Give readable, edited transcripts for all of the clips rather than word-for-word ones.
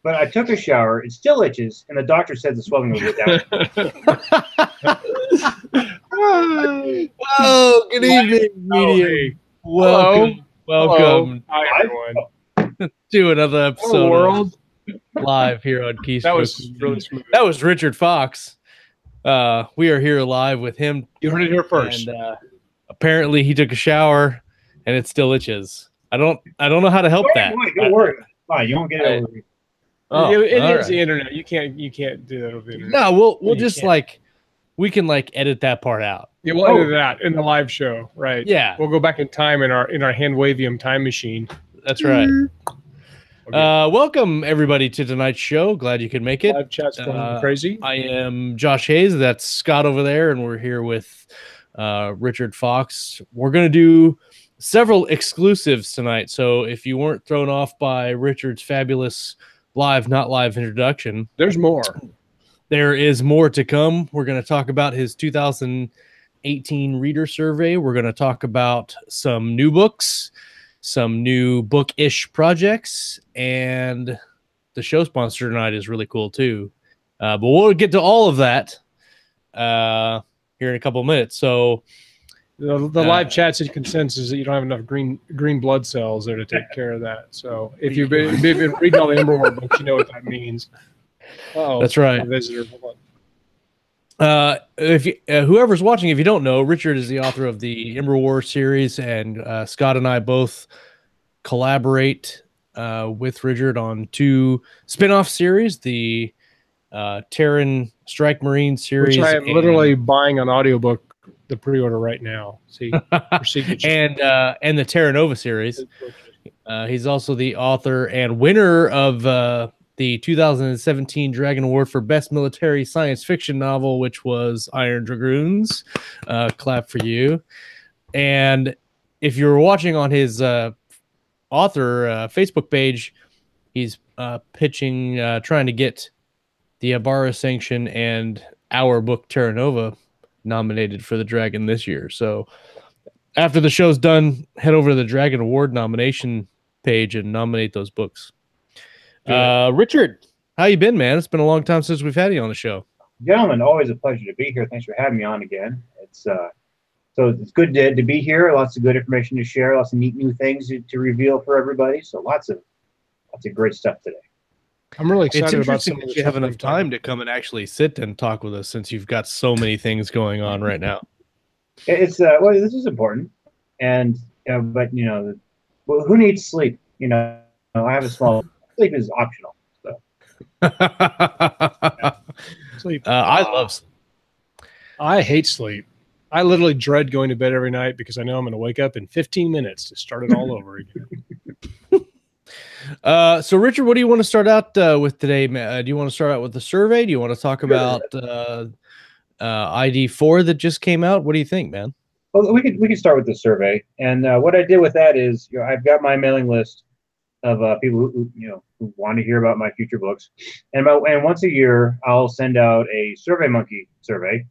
but I took a shower. It still itches, and the doctor said the swelling will go down. Oh, good evening, medium. Welcome. Hello. Hi, everyone. To another episode world. Of Live here on Keystroke. That was really smooth. That was Richard Fox. We are here live with him. You heard it here first. And apparently he took a shower and it still itches. I don't know how to help that. Don't worry. Fine, you won't get it over. Oh, it is the internet. You can't do that over the internet. No, we'll just we can edit that part out. Yeah, we'll edit that in the live show, right? Yeah. We'll go back in time in our hand wavium time machine. That's right. Okay. Welcome everybody to tonight's show. Glad you could make it. Live chat's going crazy. I am Josh Hayes. That's Scott over there, and we're here with Richard Fox. We're gonna do several exclusives tonight. So if you weren't thrown off by Richard's fabulous live, not live introduction, there's more. There is more to come. We're going to talk about his 2018 reader survey. We're going to talk about some new books, some new book-ish projects, and the show sponsor tonight is really cool too. But we'll get to all of that here in a couple of minutes. So the live chat's consensus that you don't have enough green blood cells there to take care of that. So if you've been reading all the Ember War books, you know what that means. That's right. If you, whoever's watching, if you don't know, Richard is the author of the Ember War series, and Scott and I both collaborate with Richard on two spin-off series, the Terran Strike Marine series, which I am literally buying on audiobook. The pre-order right now. See, and the Terra Nova series. He's also the author and winner of the 2017 Dragon Award for Best Military Science Fiction Novel, which was Iron Dragoons. Clap for you. And if you're watching on his author Facebook page, he's pitching, trying to get the Abara sanction and our book Terra Nova nominated for the Dragon this year. So after the show's done, head over to the Dragon Award nomination page and nominate those books. Richard, how you been, man? It's been a long time since we've had you on the show. Gentlemen, always a pleasure to be here. Thanks for having me on again. It's so it's good to be here. Lots of good information to share. Lots of neat new things to reveal for everybody. So lots of great stuff today. I'm really excited about some that you have enough time to come and actually sit and talk with us, since you've got so many things going on right now. It's well, this is important, and but well, who needs sleep? I have a small sleep is optional. So sleep. I love sleep. I hate sleep. I literally dread going to bed every night because I know I'm going to wake up in 15 minutes to start it all over again. So Richard, what do you want to start out with today? Do you want to start out with the survey? Do you want to talk about ID4 that just came out? What do you think, man? Well, we can start with the survey. And what I did with that is, I've got my mailing list of people who want to hear about my future books, and once a year I'll send out a SurveyMonkey survey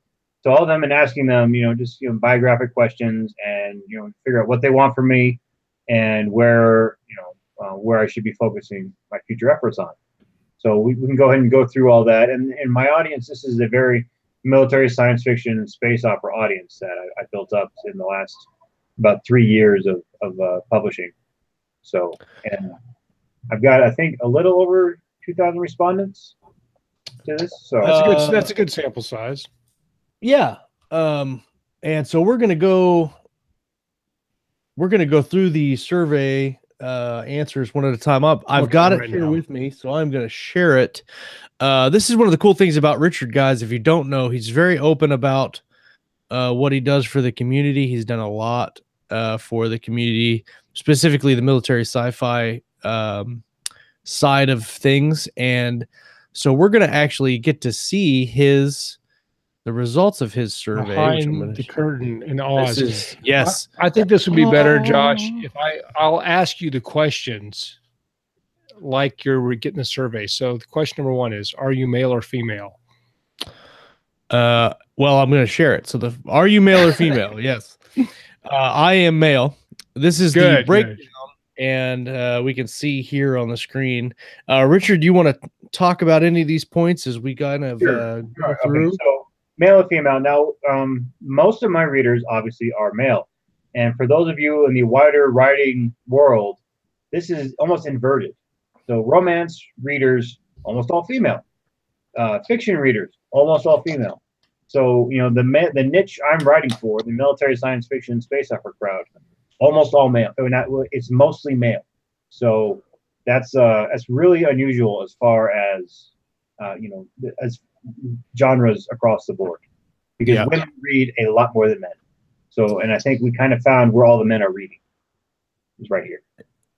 to all of them and asking them, just biographic questions, and figure out what they want from me and where I should be focusing my future efforts on. So we can go ahead and go through all that. And in my audience, this is a very military science fiction and space opera audience that I built up in the last about 3 years of publishing. So, and I've got, I think, a little over 2,000 respondents to this. So that's a good sample size. Yeah. And so we're going to go through the survey answers one at a time up. I've got it here with me, so I'm going to share it. This is one of the cool things about Richard, guys. If you don't know, he's very open about what he does for the community. He's done a lot for the community, specifically the military sci-fi side of things. And so we're going to actually get to see the results of his survey behind the curtain in Oz. Yes, I think this would be better, Josh, if I'll ask you the questions like you're getting the survey. So the question number 1 is, are you male or female? Well, I'm going to share it. So are you male or female? Yes. I am male. This is the breakdown. and we can see here on the screen. Richard, do you want to talk about any of these points as we kind of go through? Okay, so male and female. Now, most of my readers obviously are male, and for those of you in the wider writing world, this is almost inverted. So romance readers, almost all female. Fiction readers, almost all female. So the niche I'm writing for, the military science fiction space opera crowd, almost all male. It's mostly male. So that's really unusual as far as as genres across the board, because women read a lot more than men. So, and I think we kind of found where all the men are reading is right here.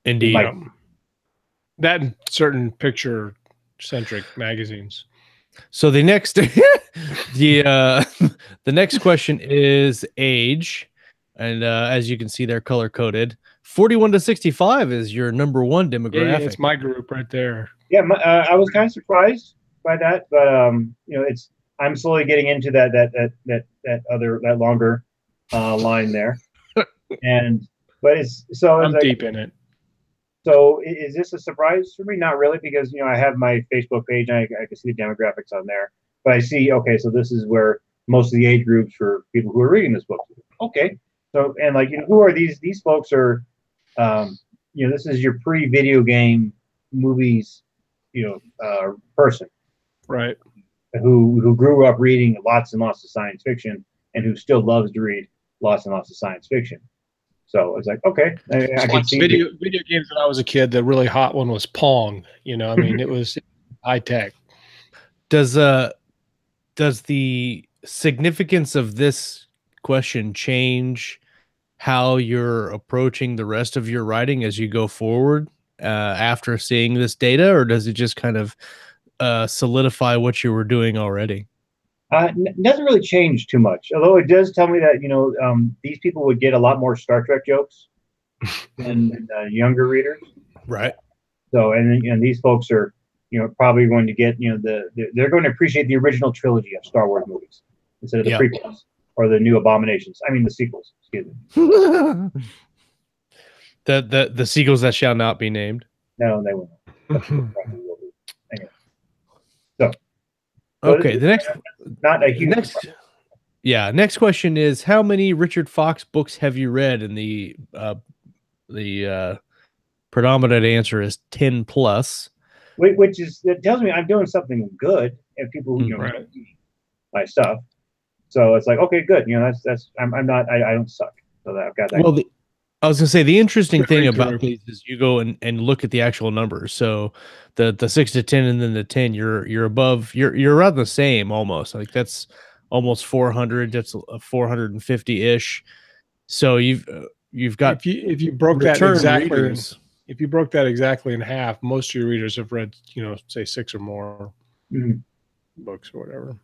Indeed. That and certain picture-centric magazines. So the next, the next question is age, and as you can see, they're color coded. 41 to 65 is your number one demographic. Yeah, it's my group right there. Yeah, I was kind of surprised by that, but I'm slowly getting into that longer line there, I'm deep in it. So is this a surprise for me? Not really, because I have my Facebook page and I can see the demographics on there. But I see, okay, so this is where most of the age groups for people who are reading this book. Okay, so and who are these? These folks are, this is your pre-video game movies, person, right? Who grew up reading lots and lots of science fiction and who still loves to read lots and lots of science fiction. So it's like, okay, I can see video games when I was a kid. The really hot one was Pong. It was high tech. Does the significance of this question change how you're approaching the rest of your writing as you go forward after seeing this data, or does it just kind of solidify what you were doing already? Doesn't really change too much, although it does tell me that these people would get a lot more Star Trek jokes than younger readers, right? So and these folks are probably going to get they're going to appreciate the original trilogy of Star Wars movies instead of the prequels or the new abominations. I mean the sequels. Excuse me. the sequels that shall not be named. No, they won't. Anyway. So okay, the next. Not a huge. Next question is, how many Richard Fox books have you read? And the predominant answer is 10 plus. Which it tells me I'm doing something good, and people who read my stuff. So it's like, okay, good. That's I don't suck. So that I've got that. Well, I was gonna say the interesting thing about these is you go and look at the actual numbers. So the 6 to 10 and then the 10, you're above, you're around the same almost. Like that's almost 400. That's 450-ish. So you've got if you broke that exactly if you broke that exactly in half, most of your readers have read say 6 or more books or whatever.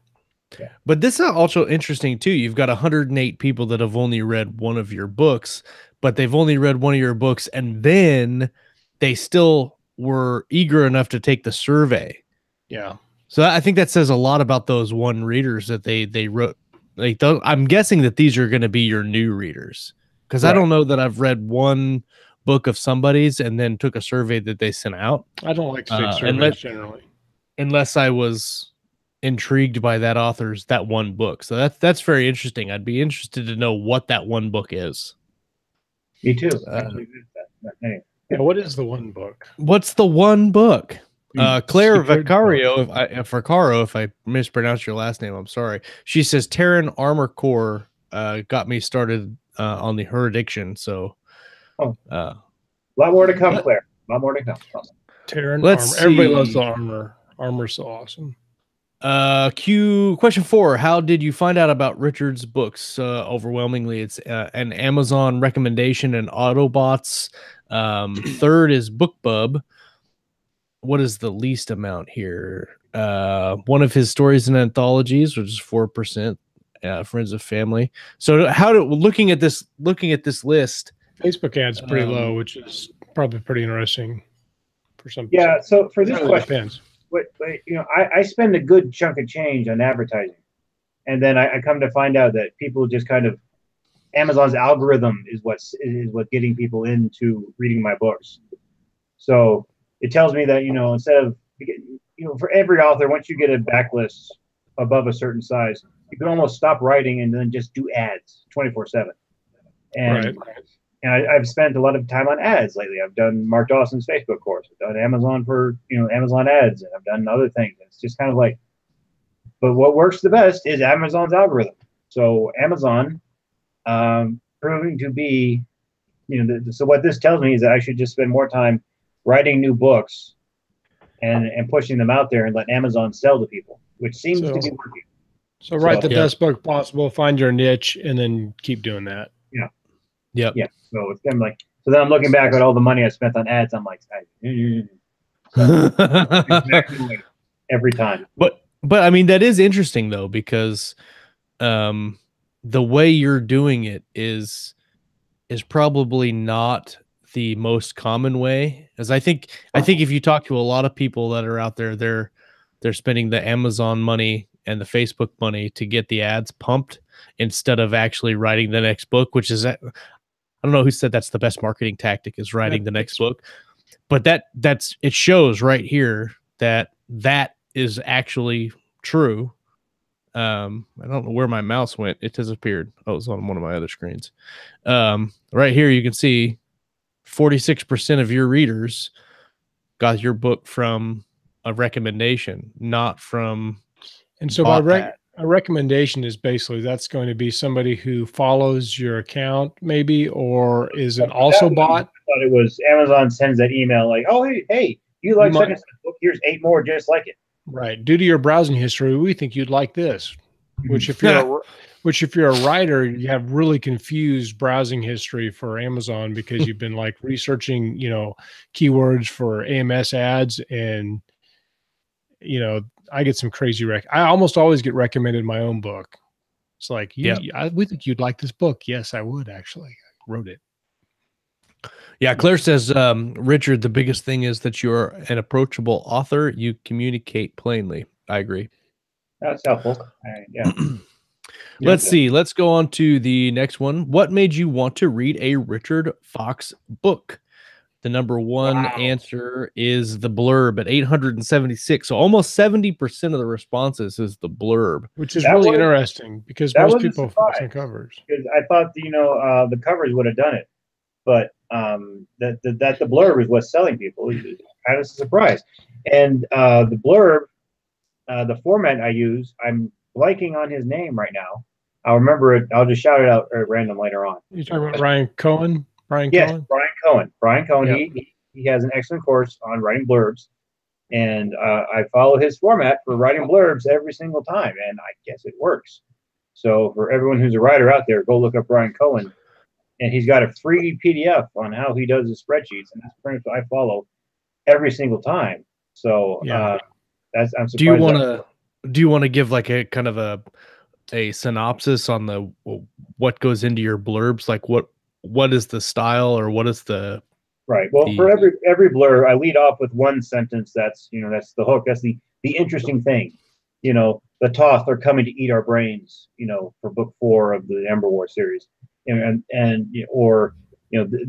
Yeah. But this is also interesting too. You've got 108 people that have only read one of your books, but they've only read one of your books, and then they still were eager enough to take the survey. Yeah. So I think that says a lot about those one readers that they wrote. Like, I'm guessing that these are going to be your new readers, because I don't know that I've read one book of somebody's and then took a survey that they sent out. I don't like to take surveys generally, unless I was intrigued by that author's that one book. So that's very interesting. I'd be interested to know what that one book is. Me too. What is the one book? What's the one book? Claire Vaccaro, if I mispronounce your last name, I'm sorry. She says Terran Armor Corps got me started on her addiction. So, a lot more to come, Claire. A lot more to come. Terran Armor. Everybody loves the armor. Armor's so awesome. Question 4. How did you find out about Richard's books? Overwhelmingly, it's an Amazon recommendation and Autobots. Third is Bookbub. What is the least amount here? One of his stories and anthologies, which is 4%. Friends of family. So looking at this list, Facebook ads pretty low, which is probably pretty interesting for some. Yeah. So for this question, depends. I spend a good chunk of change on advertising, and then I come to find out that people just kind of Amazon's algorithm is what getting people into reading my books. So it tells me that, instead of, for every author, once you get a backlist above a certain size, you can almost stop writing and then just do ads 24/7. And I've spent a lot of time on ads lately. I've done Mark Dawson's Facebook course. I've done Amazon for, Amazon ads, and I've done other things. It's just kind of like, but what works the best is Amazon's algorithm. So Amazon, proving to be, so what this tells me is that I should just spend more time writing new books and pushing them out there and let Amazon sell to people, which seems to be working. So write the best book possible, find your niche, and then keep doing that. Yeah. Yep. Yeah. So it's kind of like, so then I'm looking back at all the money I spent on ads. I'm like, exactly every time. But I mean, that is interesting though, because the way you're doing it is probably not the most common way. As I think if you talk to a lot of people that are out there, they're spending the Amazon money and the Facebook money to get the ads pumped instead of actually writing the next book, which is, I don't know who said that's the best marketing tactic, is writing the next book, but that's it shows right here that is actually true. I don't know where my mouse went. It disappeared. Oh, it was on one of my other screens. Right here, you can see 46% of your readers got your book from a recommendation, not from. And so a recommendation is basically, that's going to be somebody who follows your account maybe, or is it also bought? I thought it was Amazon sends that email like, oh, hey, you like such and such book? Here's 8 more just like it. Right. Due to your browsing history, we think you'd like this. Which if you're a writer, you have really confused browsing history for Amazon because you've been like researching, keywords for AMS ads, and I get some crazy I almost always get recommended my own book. It's like, we think you'd like this book. Yes, I would actually. I wrote it. Yeah, Claire says, Richard, the biggest thing is that you're an approachable author. You communicate plainly. I agree. That's helpful. Yeah. Let's see. Let's go on to the next one. What made you want to read a Richard Fox book? The number one answer is the blurb at 876. So almost 70% of the responses is the blurb, which is really interesting because most people focus on covers. Because I thought the covers would have done it, but that the blurb is what's selling people. It's kind of a surprise. And the blurb, the format I use, I'm blanking on his name right now. I'll remember it. I'll just shout it out at random later on. You're talking about Ryan Cohen? Brian Cohen. Yep. He has an excellent course on writing blurbs, and I follow his format for writing blurbs every single time, and I guess it works. So for everyone who's a writer out there, go look up Brian Cohen, and he's got a free PDF on how he does his spreadsheets, and that's pretty much I follow every single time. So I'm surprised. Do you want to give like a kind of a synopsis on what goes into your blurbs? Like what is the style, or what is the right? Well, for every blurb, I lead off with one sentence. That's that's the hook. That's the interesting thing. The Toth are coming to eat our brains. For book 4 of the Ember War series,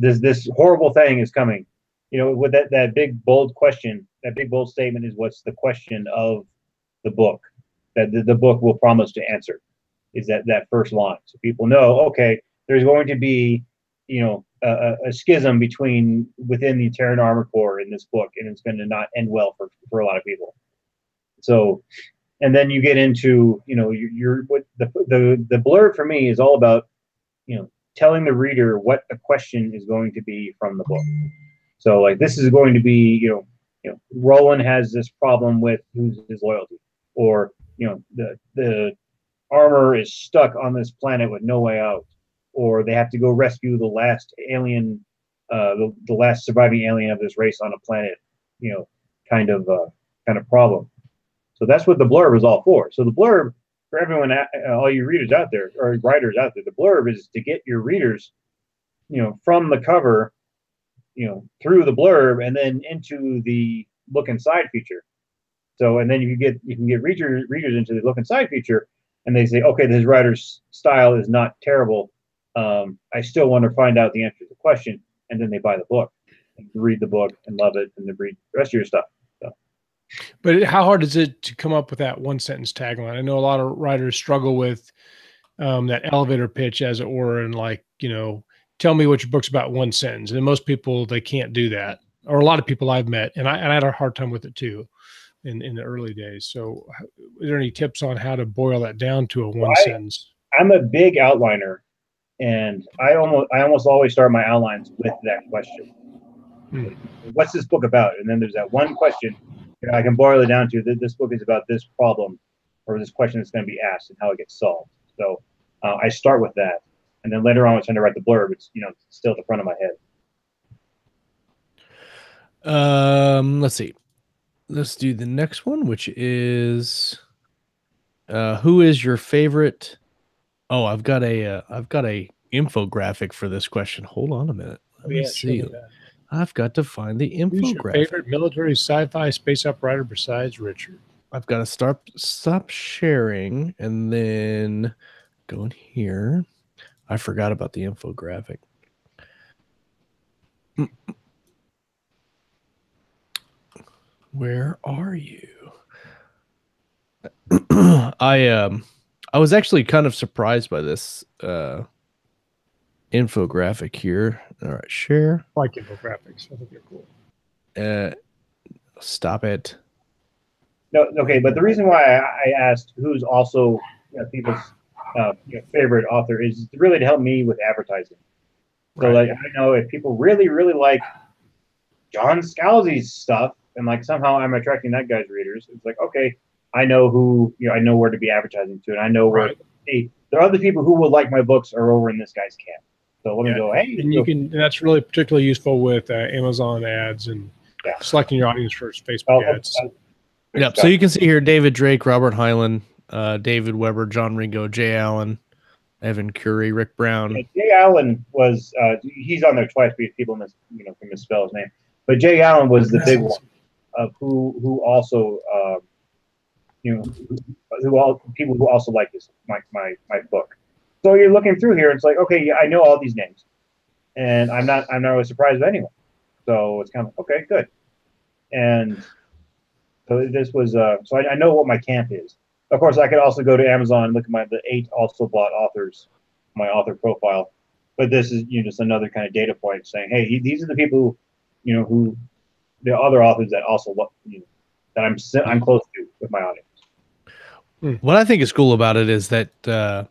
this horrible thing is coming. With that big bold question, that big bold statement is what's the question of the book that the book will promise to answer. Is that first line, so people know, okay, there's going to be a schism within the Terra Nova Corps in this book, and it's going to not end well for a lot of people. So, and then you get into what the blurb for me is all about, telling the reader what the question is going to be from the book. So like this is going to be Roland has this problem with who's his loyalty, or the armor is stuck on this planet with no way out, or they have to go rescue the last alien, the last surviving alien of this race on a planet, kind of problem. So that's what the blurb is all for. So the blurb for everyone, all you readers out there or writers out there, the blurb is to get your readers, from the cover, through the blurb and then into the look inside feature. So, and then you can get readers into the look inside feature, and they say, okay, this writer's style is not terrible. I still want to find out the answer to the question, and then they buy the book, and read the book, and love it, and then read the rest of your stuff. So. But how hard is it to come up with that one sentence tagline? I know a lot of writers struggle with that elevator pitch, as it were, and like, you know, tell me what your book's about, one sentence. And most people, they can't do that, or a lot of people I've met, and I had a hard time with it too in the early days. So is there any tips on how to boil that down to a one sentence? I'm a big outliner, and I almost always start my outlines with that question. What's this book about? And then there's that one question that I can boil it down to. This book is about this problem or this question that's going to be asked and how it gets solved. So I start with that, and then later on, when I'm trying to write the blurb, it's still at the front of my head. Let's see. Let's do the next one, which is who is your favorite? Oh, I've got a infographic for this question. Hold on a minute. Let me see. I've got to find the infographic. Who's your favorite military sci-fi space up writer besides Richard? I've got to stop sharing and then go in here. I forgot about the infographic. Where are you? I was actually kind of surprised by this infographic here. All right, share. I like infographics. I think they're cool. Stop it. No, okay, but the reason why I asked who's also people's favorite author is really to help me with advertising. So like, I know if people really, really like John Scalzi's stuff, and like somehow I'm attracting that guy's readers, it's like, okay, I know who, I know where to be advertising to, and I know where, hey, there are other people who will like my books are over in this guy's camp. So let me go, hey. And and that's really particularly useful with Amazon ads and selecting your audience for Facebook ads. Yep. So you can see here David Drake, Robert Hyland, David Weber, John Ringo, Jay Allen, Evan Curie, Rick Brown. Yeah, Jay Allen was he's on there twice because people can misspell his name. But Jay Allen was the big one of who also people who also like my book. So you're looking through here, it's like, okay, yeah, I know all these names, and I'm not really surprised with anyone. So it's kind of okay, good. And so this was so I know what my camp is. Of course, I could also go to Amazon and look at the 8 also bought authors, my author profile. But this is just another kind of data point saying, hey, these are the people who the other authors that also that I'm close to with my audience. What I think is cool about it is that,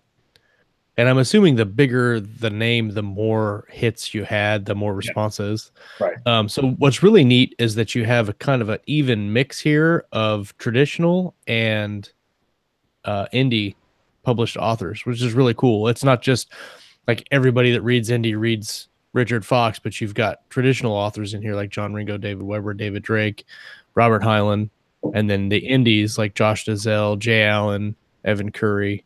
and I'm assuming the bigger the name, the more hits you had, the more responses. Right. So what's really neat is that you have a kind of an even mix here of traditional and indie published authors, which is really cool. It's not just like everybody that reads indie reads Richard Fox, but you've got traditional authors in here like John Ringo, David Weber, David Drake, Robert Hyland, and then the indies like Josh Dazelle, Jay Allen, Evan Curry,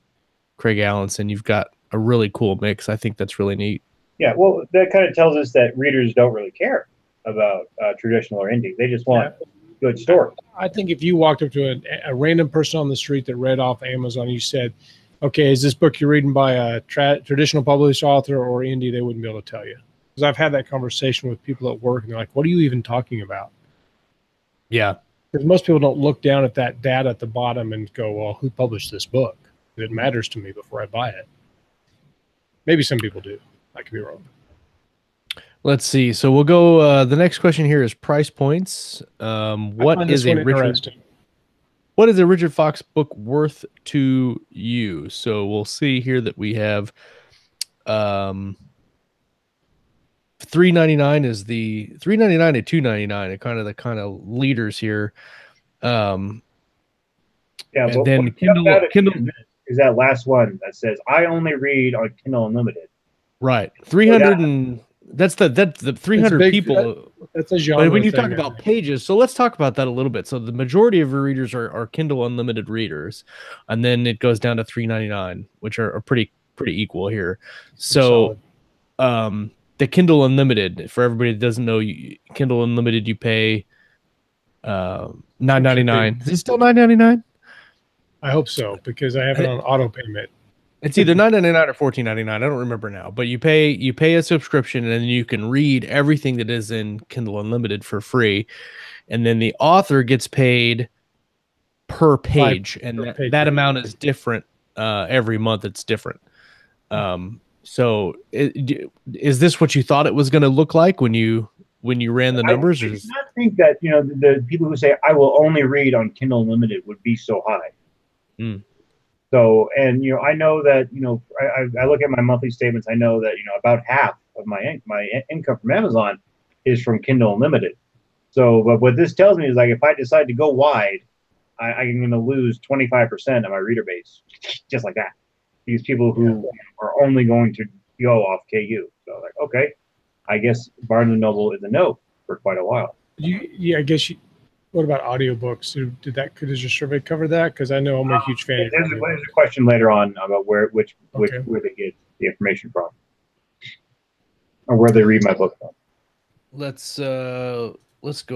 Craig Allenson. You've got a really cool mix. I think that's really neat. Yeah, well, that kind of tells us that readers don't really care about traditional or indie. They just want good stories. I think if you walked up to a random person on the street that read off Amazon, you said, okay, is this book you're reading by a traditional published author or indie? They wouldn't be able to tell you. Because I've had that conversation with people at work, and they're like, what are you even talking about? Yeah. Because most people don't look down at that data at the bottom and go, well, who published this book? It matters to me before I buy it. Maybe some people do. I could be wrong. Let's see. So we'll go. The next question here is price points. What is a Richard Fox book worth to you? So we'll see here that we have $3.99 is the $3.99 to $2.99 are the kind of leaders here. Yeah, and then Kindle is that last one that says I only read on Kindle Unlimited. Right, 300 and that's the 300 people. That's a genre. But when you talk about pages, so let's talk about that a little bit. So the majority of your readers are Kindle Unlimited readers, and then it goes down to $3.99, which are pretty equal here. So, the Kindle Unlimited, for everybody that doesn't know, Kindle Unlimited, you pay $9.99. Is it still $9.99? I hope so, because I have it on auto payment. It's either $9.99 or $14.99. I don't remember now, but you pay a subscription and then you can read everything that is in Kindle Unlimited for free, and then the author gets paid per page, and that amount is different every month. It's different. So is this what you thought it was going to look like when you ran the numbers? I did not think that the people who say I will only read on Kindle Unlimited would be so high. Mm. So, and I know that I look at my monthly statements. I know that about half of my income from Amazon is from Kindle Unlimited. So, but what this tells me is, like, if I decide to go wide, I'm going to lose 25% of my reader base, just like that. These people who are only going to go off KU. So, like, okay, I guess Barnes and Noble is a no for quite a while. I guess what about audiobooks? Does your survey cover that? Because I know I'm a huge fan. There's a question later on about where they get the information from, or where they read my book from. Let's go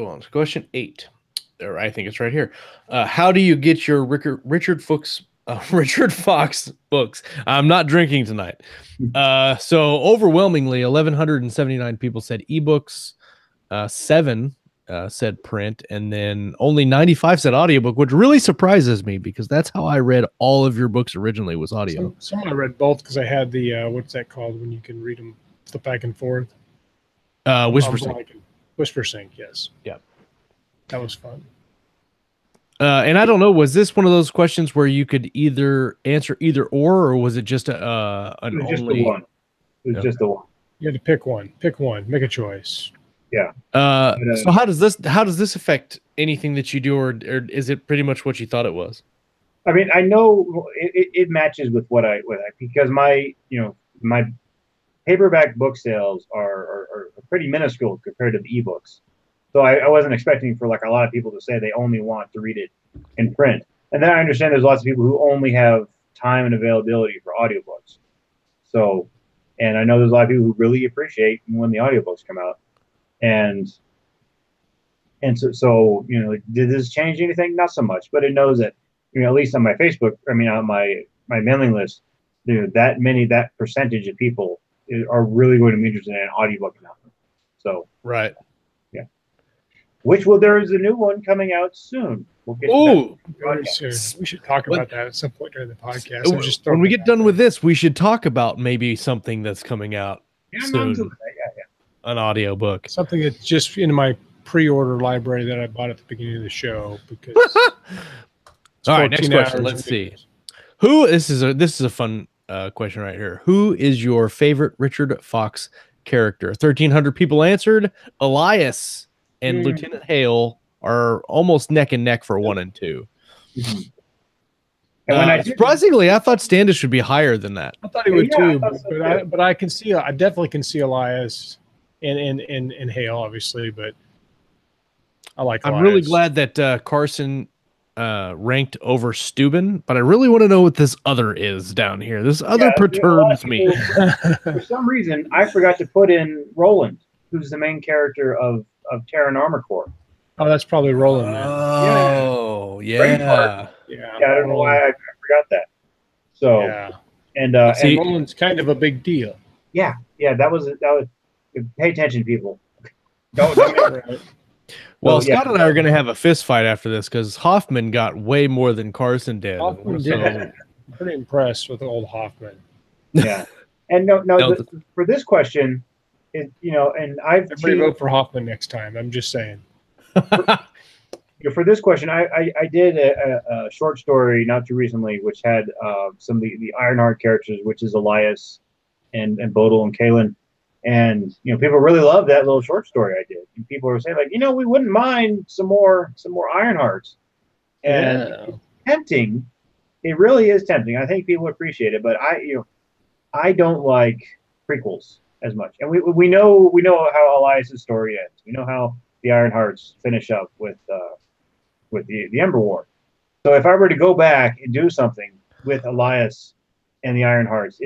on to question 8. Or I think it's right here. How do you get your Richard Fox books? I'm not drinking tonight. So overwhelmingly, 1,179 people said ebooks, 7 said print, and then only 95 said audiobook, which really surprises me because that's how I read all of your books originally, was audio. Some I read both because I had the what's that called when you can read them flip back and forth? Whispersync. Whispersync, yes. Yeah. That was fun. And I don't know, was this one of those questions where you could either answer either or was it just just the one? It was just the one. You had to pick one. Pick one. Make a choice. Yeah. So how does this affect anything that you do, or is it pretty much what you thought it was? I mean, I know it matches with what I because my paperback book sales are pretty minuscule compared to the ebooks. So I wasn't expecting for like a lot of people to say they only want to read it in print. And then I understand there's lots of people who only have time and availability for audiobooks. So, and I know there's a lot of people who really appreciate when the audiobooks come out. And so did this change anything? Not so much, but it knows that, at least on my Facebook, on my mailing list, that percentage of people are really going to be interested in an audiobook now. So, right. There is a new one coming out soon. We'll get to that very soon. We should talk about that at some point during the podcast. When we get done with this, we should talk about maybe something that's coming out soon. An audiobook. Something that's just in my pre-order library that I bought at the beginning of the show. Because all right, next question. Let's see. This is a fun question right here. Who is your favorite Richard Fox character? 1,300 people answered. Elias and Lieutenant Hale are almost neck and neck for 1 and 2. And surprisingly, I thought Standish should be higher than that. I thought he would too, but I definitely can see Elias and Hale, obviously, but I like Elias. I'm really glad that Carson ranked over Steuben, but I really want to know what this other is down here. This other perturbs me. For some reason, I forgot to put in Roland, who's the main character of Terra Nova Corps. Oh, that's probably Roland. Oh, yeah. I don't know why I forgot that. So, and Roland's kind of a big deal. Yeah. That was. Pay attention, people. Don't Well, Scott and I are going to have a fist fight after this because Hoffman got way more than Carson did. Hoffman did. I'm pretty impressed with old Hoffman. Yeah, and for this question, and everybody vote for Hoffman next time. I'm just saying. For this question, I did a short story not too recently, which had some of the Ironheart characters, which is Elias and Bodil and Kalen. And people really love that little short story I did. And people were saying, like, we wouldn't mind some more Ironhearts. And it's tempting. It really is tempting. I think people appreciate it, but I don't like prequels as much. And we know how Elias's story ends. We know how the Ironhearts finish up with the Ember War. So if I were to go back and do something with Elias and the Ironhearts,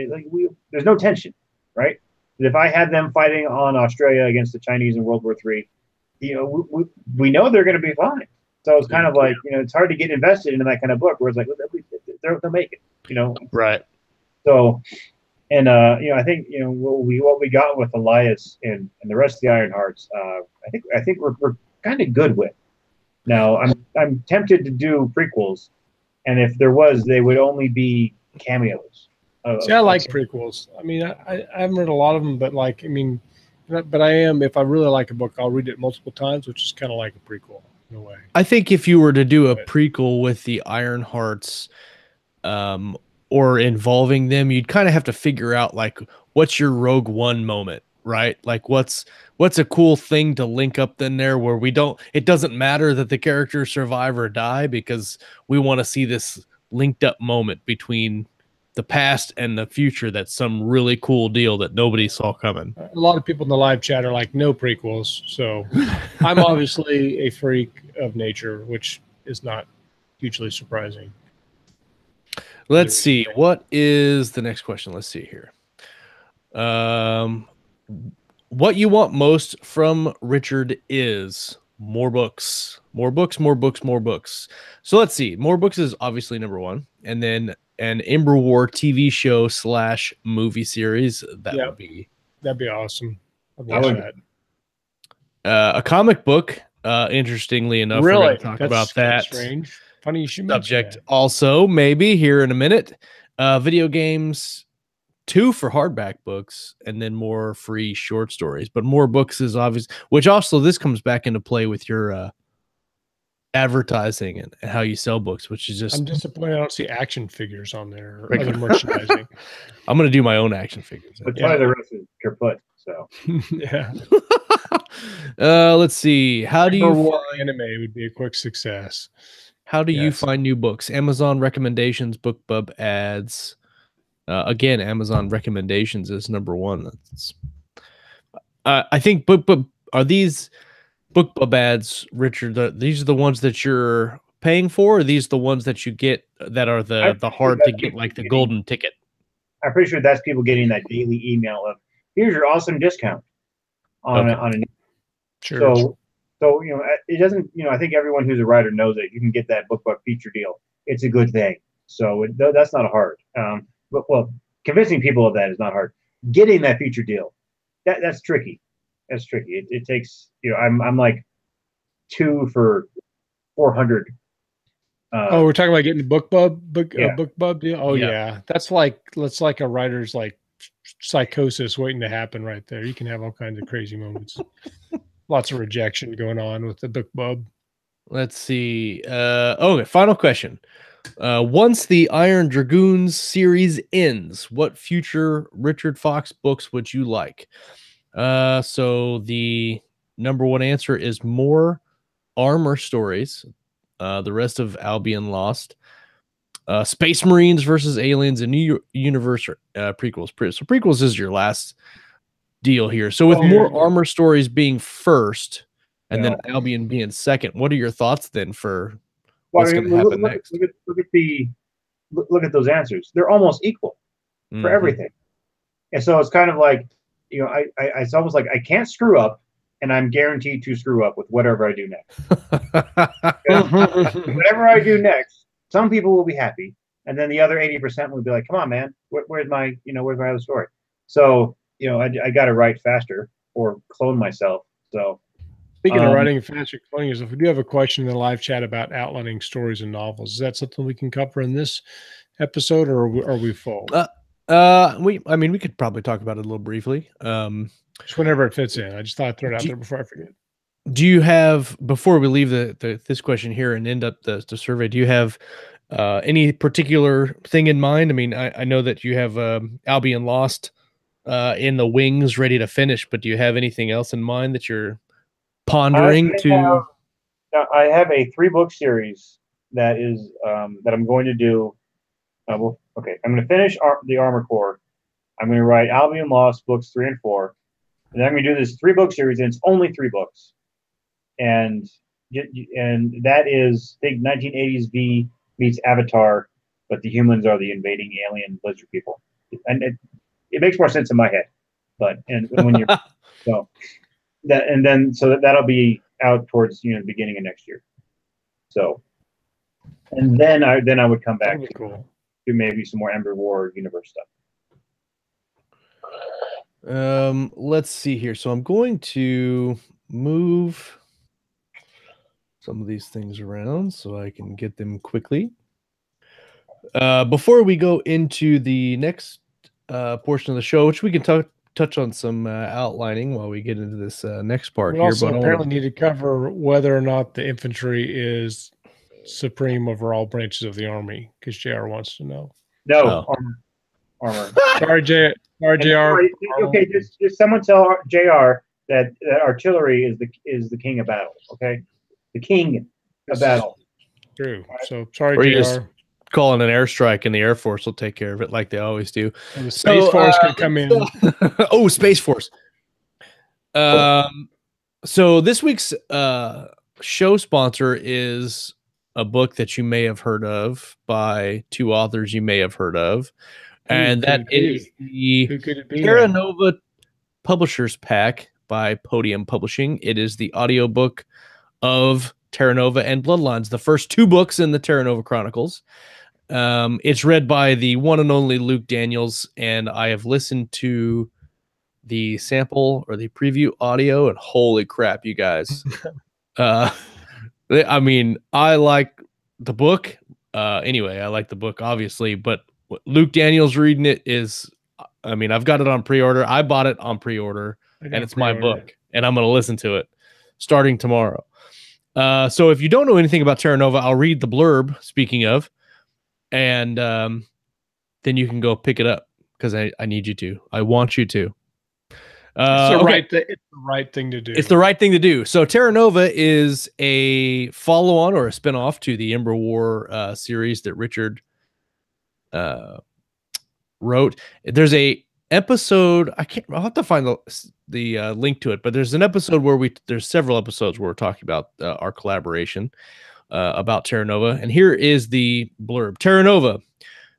there's no tension, right? If I had them fighting on Australia against the Chinese in World War III, we know they're going to be fine. So it's kind of like, it's hard to get invested into that kind of book where it's like, they'll make it, Right. So, and I think what we got with Elias and the rest of the Ironhearts, I think we're kind of good with. Now, I'm tempted to do prequels, and if there was, they would only be cameos. See, I like prequels. I mean, I haven't read a lot of them, but like, I mean, but I am, if I really like a book, I'll read it multiple times, which is kind of like a prequel in a way. I think if you were to do a prequel with the Ironhearts, or involving them, you'd kind of have to figure out like what's your Rogue One moment, right? Like what's a cool thing to link up in there where it doesn't matter that the characters survive or die, because we want to see this linked up moment between the past and the future. That's some really cool deal that nobody saw coming. A lot of people in the live chat are like, no prequels. So I'm obviously a freak of nature, which is not hugely surprising. Let's see. What is the next question? Let's see here. What you want most from Richard is more books. More books, more books, more books. So let's see. More books is obviously number one. And then an Ember War TV show / movie series. That'd be awesome. A comic book. Interestingly enough, really? We're going to talk about that. Strange. Funny you should Subject mention that. Also, maybe here in a minute. Video games, 2 for hardback books, and then more free short stories. But more books is obvious, which also this comes back into play with your advertising and how you sell books, which is just... I'm disappointed I don't see action figures on there or other merchandising. I'm going to do my own action figures. But probably the rest is kaput, so. Yeah. Let's see. How do you anime would be a quick success. How do you find new books? Amazon recommendations, Bookbub ads. Again, Amazon recommendations is number one. I think Bookbub, are these Bookbub ads, Richard? These are the ones that you're paying for, or these the ones that you get that are the hard to get, like the golden ticket? I'm pretty sure that's people getting that daily email of, here's your awesome discount on a Sure. So, it doesn't, I think everyone who's a writer knows that you can get that Bookbub feature deal. It's a good thing. So that's not hard. But convincing people of that is not hard. Getting that feature deal, that's tricky. That's tricky. It takes, I'm like 2 for 400. We're talking about getting the Bookbub deal. Oh yeah. That's like a writer's like psychosis waiting to happen right there. You can have all kinds of crazy moments. Lots of rejection going on with the Bookbub. Let's see. Okay, final question. Once the Iron Dragoons series ends, what future Richard Fox books would you like? So the number one answer is more armor stories. The rest of Albion Lost. Space Marines versus Aliens and New Universe prequels. So prequels is your last deal here. So with more armor stories being first and then Albion being second, what are your thoughts then for what's going to happen next? Look at those answers. They're almost equal for everything. And so it's kind of like, it's almost like I can't screw up, and I'm guaranteed to screw up with whatever I do next. Whatever I do next, some people will be happy, and then the other 80% will be like, come on, man, where's my other story? So, I got to write faster or clone myself. So, speaking of writing faster, cloning yourself, we do have a question in the live chat about outlining stories and novels. Is that something we can cover in this episode, or are we full? We could probably talk about it a little briefly. Just whenever it fits in. I just thought I'd throw it out there before I forget. Do you have, before we leave this question here and end up the survey, do you have any particular thing in mind? I mean, I know that you have Albion Lost in the wings, ready to finish, but do you have anything else in mind that you're pondering I have a 3-book series that is that I'm going to do. I'm going to finish the Armor Corps. I'm going to write Albion Lost books 3 and 4, and then I'm going to do this 3-book series, and it's only 3 books, and that is, I think, 1980s V meets Avatar, but the humans are the invading alien lizard people, and it makes more sense in my head, but when you're so that'll be out towards the beginning of next year. So, and then I would come back to maybe some more Ember War universe stuff. Let's see here. So I'm going to move some of these things around so I can get them quickly. Before we go into the next portion of the show, which we can touch on some outlining while we get into this next part We here. also But apparently need to cover whether or not the infantry is supreme over all branches of the army, because JR wants to know. No, Oh. armor. Sorry, JR. Okay, just someone tell JR that artillery is the king of battle. Okay, the king of battle. True. So sorry, Or you JR. just call in an airstrike and the Air Force will take care of it like they always do. Well, the Space Force can come in. Oh, Space Force. So this week's show sponsor is a book that you may have heard of by two authors you may have heard of. And that is the Terra Nova Publishers Pack by Podium Publishing. It is the audiobook of Terra Nova and Bloodlines, the first two books in the Terra Nova Chronicles. It's read by the one and only Luke Daniels, and I have listened to the sample or the preview audio, and holy crap, you guys. I mean, I like the book. Anyway, I like the book, obviously, but Luke Daniels reading it is, I mean, I've got it on pre-order. I bought it on pre-order, and it's my book, and I'm going to listen to it starting tomorrow. So if you don't know anything about Terra Nova, I'll read the blurb, speaking of, and then you can go pick it up, because I need you to. I want you to. It's the right thing to do. It's the right thing to do. So Terra Nova is a follow-on or a spin-off to the Ember War series that Richard wrote. There's a episode, I'll have to find the link to it, but there's an episode where there's several episodes where we're talking about our collaboration about Terra Nova. And here is the blurb. Terra Nova.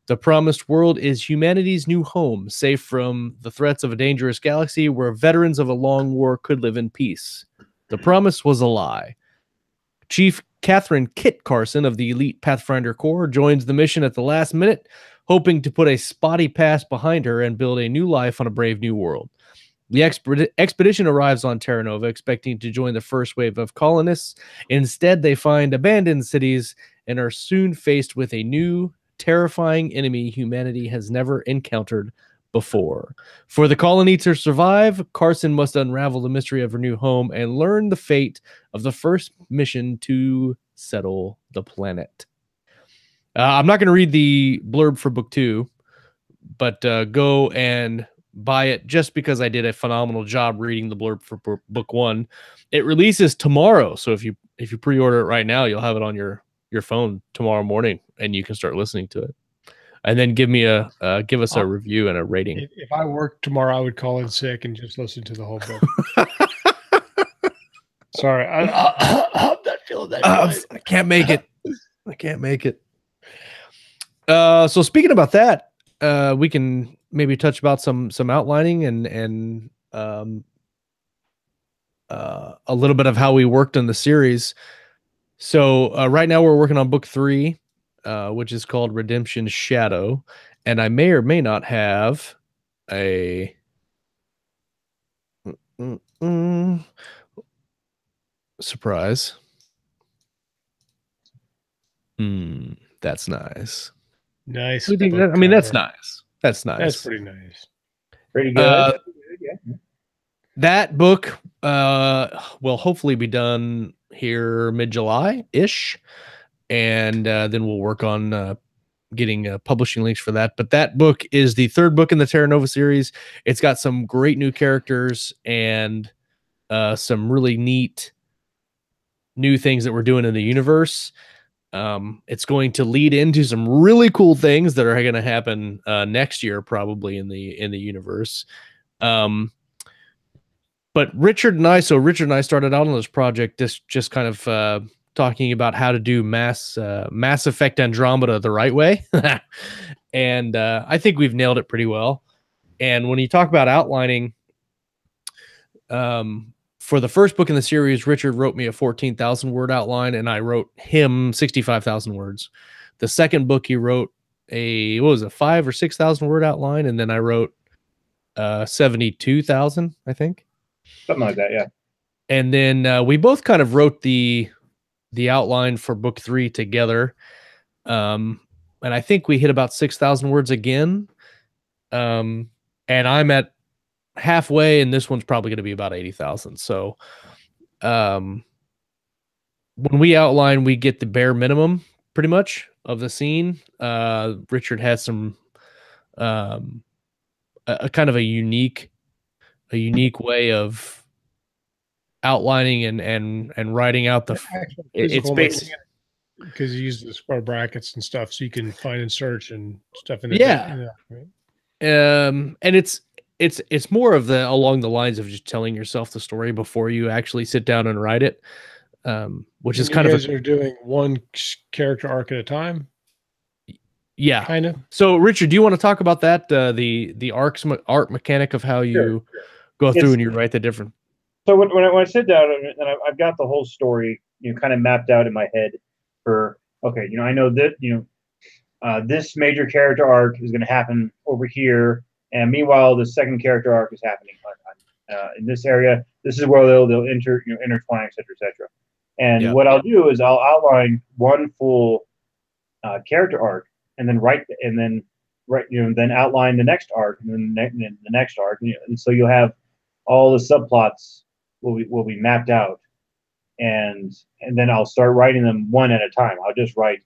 The promised world is humanity's new home, safe from the threats of a dangerous galaxy where veterans of a long war could live in peace. The promise was a lie. Chief Katherine Kit Carson of the elite Pathfinder Corps joins the mission at the last minute, hoping to put a spotty past behind her and build a new life on a brave new world. The expedition arrives on Terra Nova, expecting to join the first wave of colonists. Instead, they find abandoned cities and are soon faced with a new, terrifying enemy humanity has never encountered before. For the colony to survive, Carson must unravel the mystery of her new home and learn the fate of the first mission to settle the planet. I'm not going to read the blurb for book 2, but go and buy it just because I did a phenomenal job reading the blurb for book 1. It releases tomorrow, so if you pre-order it right now, you'll have it on your phone tomorrow morning, and you can start listening to it. And then give us a review and a rating. If I worked tomorrow, I would call in sick and just listen to the whole book. Sorry, I'm not feeling that. I can't make it. I can't make it. So speaking about that, we can maybe touch about some outlining and a little bit of how we worked on the series. So right now we're working on book 3, which is called Redemption Shadow, and I may or may not have a surprise. That's nice. Nice. I mean, that's nice. That's nice. That's pretty nice. Pretty good. Yeah. That book will hopefully be done here mid-July-ish, and then we'll work on getting publishing links for that. But that book is the 3rd book in the Terra Nova series. It's got some great new characters and some really neat new things that we're doing in the universe. It's going to lead into some really cool things that are going to happen next year, probably in the universe. But Richard and I started out on this project just kind of talking about how to do Mass Effect Andromeda the right way. And I think we've nailed it pretty well. And when you talk about outlining, for the first book in the series, Richard wrote me a 14,000 word outline, and I wrote him 65,000 words. The second book, he wrote a 5,000 or 6,000 word outline, and then I wrote 72,000, I think. Something like that, yeah. And then we both kind of wrote the outline for book 3 together. And I think we hit about 6,000 words again. And I'm at halfway, and this one's probably going to be about 80,000. So when we outline, we get the bare minimum pretty much of the scene. Richard has some a kind of a unique way of outlining and writing out the it's basically because you use the square brackets and stuff, so you can find and search and stuff in there. Right? And it's more of the along the lines of just telling yourself the story before you actually sit down and write it, which is kind of are doing one character arc at a time. Yeah, kind of. So, Richard, do you want to talk about that? The art mechanic of how you go through and you write the different. So when I sit down and I've got the whole story, kind of mapped out in my head for, okay, I know that, this major character arc is going to happen over here, and meanwhile the second character arc is happening in this area. This is where they'll intertwine, etc. And what I'll do is I'll outline one full character arc, and then then outline the next arc, and then the next arc, and so you'll have all the subplots will be mapped out, and then I'll start writing them one at a time. I'll just write,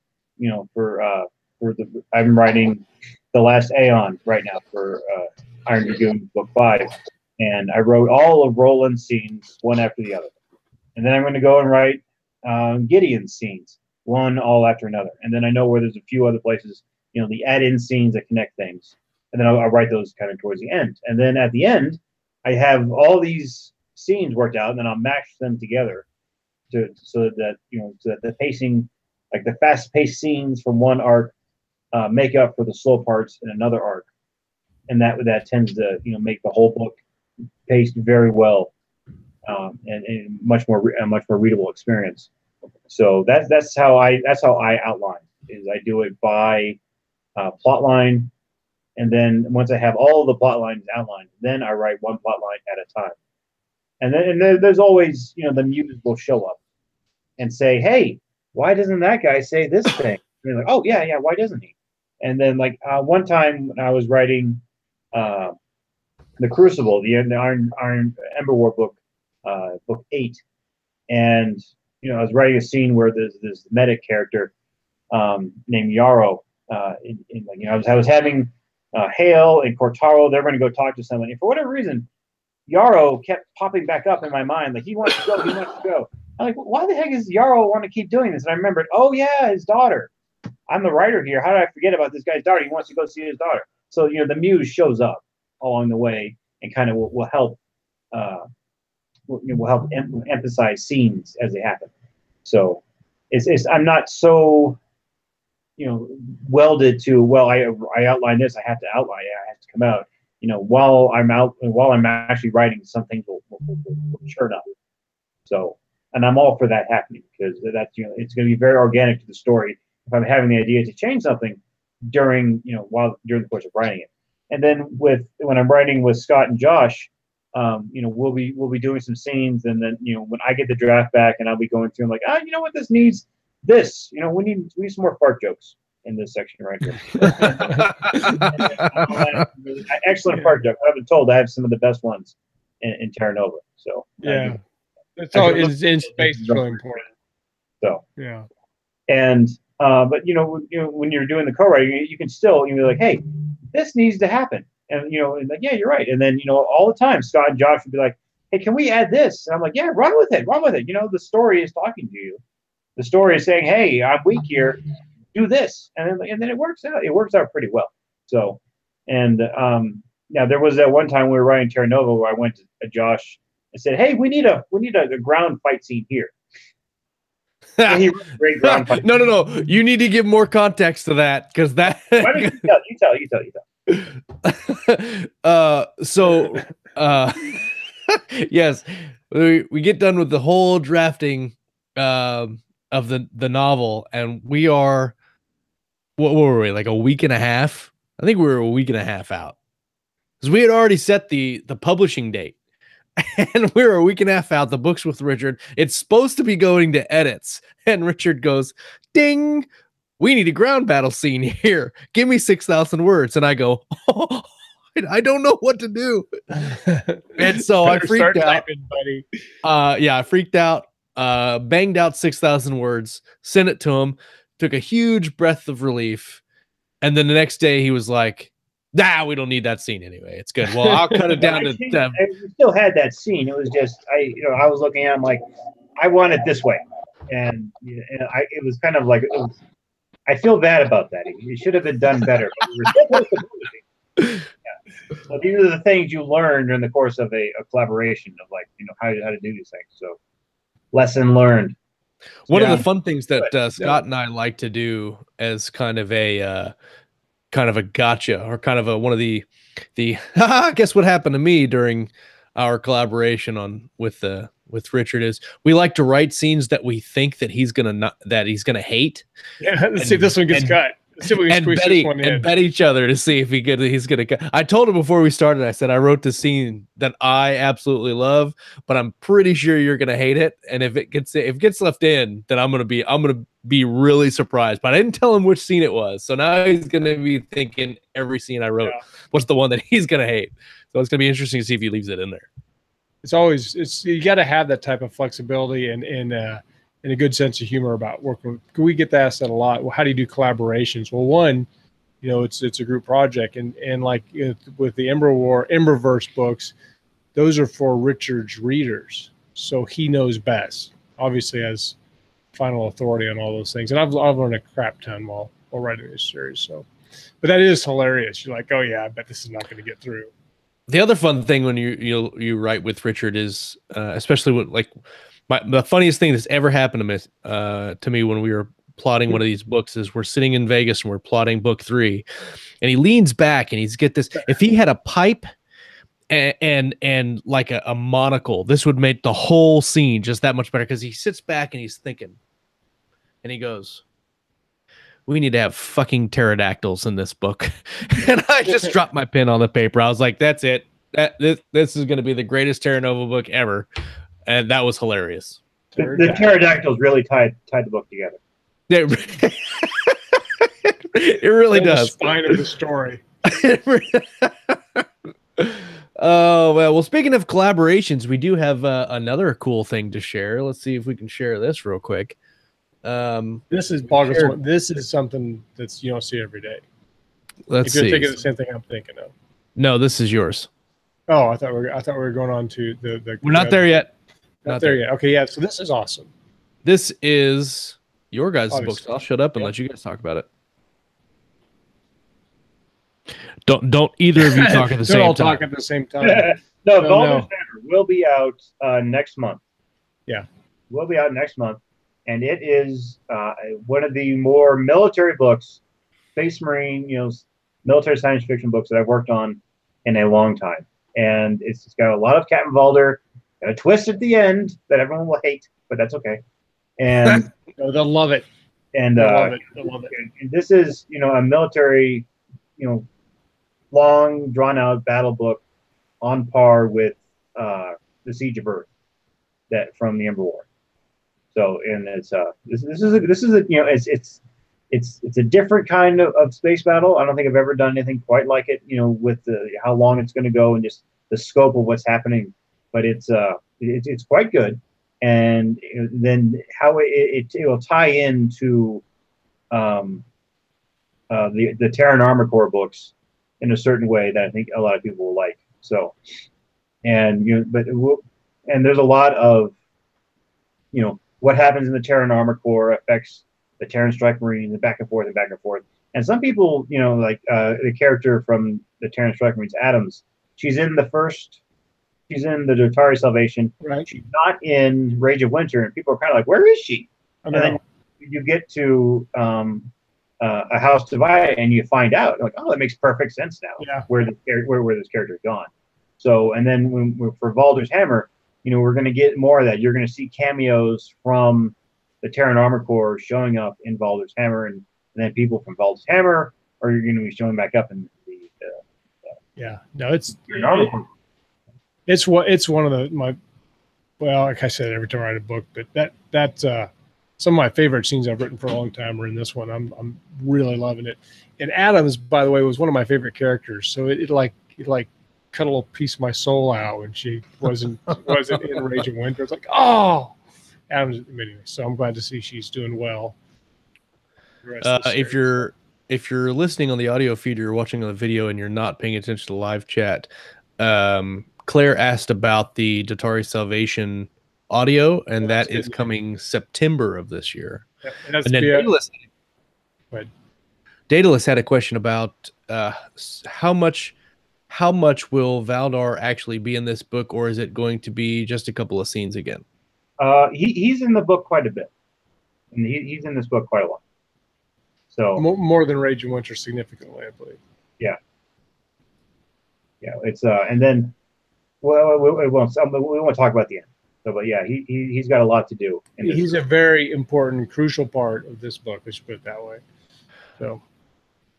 I'm writing The Last Aeon right now for Iron Dragoon Book 5, and I wrote all of Roland's scenes one after the other, and then I'm going to go and write Gideon's scenes one all after another, and then I know where there's a few other places, the add-in scenes that connect things, and then I'll write those kind of towards the end, and then at the end I have all these scenes worked out, and then I'll mash them together so that the pacing, like the fast-paced scenes from one arc, make up for the slow parts in another arc, and that tends to make the whole book paced very well, and much more readable experience. So that's how I outline. Is I do it by plot line, and then once I have all of the plot lines outlined, then I write one plot line at a time. And then there's always the muse will show up and say, "Hey, why doesn't that guy say this thing?" And you're like, "Oh yeah, why doesn't he?" And then one time when I was writing the Crucible, the Iron Ember War book, book 8, and I was writing a scene where there's this medic character named Yarrow. I was having Hale and Cortaro. They're going to go talk to somebody. For whatever reason, Yarrow kept popping back up in my mind. Like, he wants to go. He wants to go. I'm like, why the heck does Yarrow want to keep doing this? And I remembered, oh yeah, his daughter. I'm the writer here. How did I forget about this guy's daughter? He wants to go see his daughter. So the muse shows up along the way and kind of will help. Will help emphasize scenes as they happen. So I'm not so welded to, well, I outline this, I have to outline it, I have to come out. While I'm actually writing, some things will churn up. So, and I'm all for that happening, because that's it's going to be very organic to the story if I'm having the idea to change something during the course of writing it. And then when I'm writing with Scott and Josh, we'll be doing some scenes, and then when I get the draft back and I'll be going through, I'm like, you know what, this needs this. We need some more fart jokes in this section right here. Excellent fart joke. I've been told I have some of the best ones in Terra Nova. So yeah, it's all in space is really important. So yeah, and but when you're doing the co-writing, you can still be like, hey, this needs to happen. And and like, yeah, you're right. And then all the time, Scott and Josh would be like, "Hey, can we add this?" And I'm like, "Yeah, run with it. The story is talking to you. The story is saying, "Hey, I'm weak here. Do this," and then it works out. It works out pretty well. So, and now there was that one time we were writing Terra Nova where I went to Josh and said, "Hey, we need a ground fight scene here." And he wrote a great ground fight. No. You need to give more context to that, because that. Why don't you tell? Yes, we get done with the whole drafting of the novel, and we are, what were we, like a week and a half? I think we were a week and a half out. because we had already set the publishing date. And we're a week and a half out. The book's with Richard. It's supposed to be going to edits. And Richard goes, ding, we need a ground battle scene here. Give me 6,000 words. And I go, oh, I don't know what to do. And so I freaked out. Typing, buddy. Yeah, I freaked out, banged out 6,000 words, sent it to him, took a huge breath of relief. And then the next day he was like, nah, we don't need that scene anyway. It's good. Well, I'll cut it down to. We still had that scene. It was just I was looking at him like, I want it this way, and it was kind of like I feel bad about that. It should have been done better. But we were still close to moving. Yeah. So these are the things you learn during the course of a collaboration of like how to do these things. So lesson learned. One of the fun things that Scott and I like to do as kind of a gotcha, or kind of one of the guess what happened to me during our collaboration with Richard is we like to write scenes that we think that he's gonna hate. Yeah, let's see if this one gets cut. Let's see if we can squeeze this one in. And bet each other to see if he's gonna cut. I told him before we started, I said I wrote this scene that I absolutely love, but I'm pretty sure you're gonna hate it. And if it gets left in, then I'm gonna be really surprised. But I didn't tell him which scene it was, so now he's gonna be thinking every scene I wrote what's the one that he's gonna hate. So it's gonna be interesting to see if he leaves it in there. You got to have that type of flexibility and a good sense of humor about working. We get asked that a lot. Well, how do you do collaborations? Well, one, it's a group project, and like with the Emberverse books, those are for Richard's readers, so he knows best. Obviously, as final authority on all those things, and I've learned a crap ton while writing this series. So, but that is hilarious. You're like, oh yeah, I bet this is not going to get through. The other fun thing when you write with Richard is, especially with the funniest thing that's ever happened to me when we were plotting one of these books is we're sitting in Vegas and we're plotting book 3, and he leans back and he's get this. If he had a pipe and like a monocle, this would make the whole scene just that much better, because he sits back and he's thinking, and he goes, we need to have fucking pterodactyls in this book. And I just dropped my pen on the paper. I was like, that's it. This is going to be the greatest Terra Nova book ever. And that was hilarious. The pterodactyls really tied the book together. It really does. The spine of the story. Oh, well, speaking of collaborations, we do have another cool thing to share. Let's see if we can share this real quick. This is bogus. This is something that's you don't see every day. Let's see. If you're thinking the same thing I'm thinking of. No, this is yours. Oh, I thought we were going on to the. We're not there yet. Not there yet. Okay, yeah. So this is awesome. This is your guys' book. So I'll shut up and let you guys talk about it. Don't either of you talk at the same time. Don't all talk at the same time. No, Baldur's Hammer will be out next month. Yeah, will be out next month, and it is one of the more military books, Space Marine, military science fiction books that I've worked on in a long time. And it's got a lot of Captain Valder, got a twist at the end that everyone will hate, but that's okay. And they'll love it. And they'll love it. They'll love it. And this is, a military, long, drawn-out battle book on par with the Siege of Earth that from the Ember War. So, and it's it's a different kind of space battle. I don't think I've ever done anything quite like it. With how long it's going to go and just the scope of what's happening. But it's quite good. And then how it will tie into the Terra Corps books in a certain way that I think a lot of people will like. So, and and there's a lot of what happens in the Terra Corps affects the Terran Strike Marines, and back and forth and back and forth. And some people, like the character from the Terran Strike Marines, Adams, she's in the Dotari Salvation. Right. She's not in Rage of Winter, and people are kind of like, where is she? And then you get to a House Divided, and you find out, like, oh, that makes perfect sense now. Yeah. Where this character's gone. So, and then for Baldur's Hammer, we're going to get more of that. You're going to see cameos from the Terran Corps showing up in Baldur's Hammer, and then people from Baldur's Hammer are going to be showing back up in Yeah, no, it's one of my, well, like I said, every time I write a book, but that's some of my favorite scenes I've written for a long time are in this one. I'm really loving it. And Adams, by the way, was one of my favorite characters. So it cut a little piece of my soul out when she wasn't in Rage of Winter. It's like, oh, Adams. Anyway, so I'm glad to see she's doing well. If you're listening on the audio feed, or you're watching on the video, and you're not paying attention to the live chat, Claire asked about the Dotari Salvation audio, and that is coming September of this year. Yep, and then Daedalus had a question about how much will Valdar actually be in this book, or is it going to be just a couple of scenes again? He's in the book quite a bit, and he's in this book quite a lot. So more than Rage and Winter significantly, I believe. Yeah. Yeah, it's and then we won't talk about the end. So, but yeah, he's got a lot to do. He's a very important, crucial part of this book. Let's put it that way. So,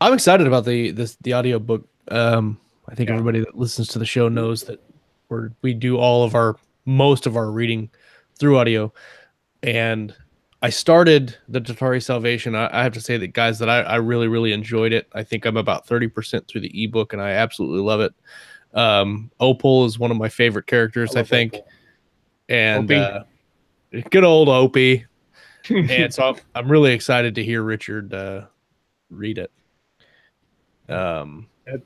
I'm excited about the audiobook. I think everybody that listens to the show knows that we do most of our reading through audio, and I started the Dotari Salvation. I have to say that, guys, that I really, really enjoyed it. I think I'm about 30% through the ebook, and I absolutely love it. Opal is one of my favorite characters, I think. Opal. And good old Opie. And so I'm really excited to hear Richard read it.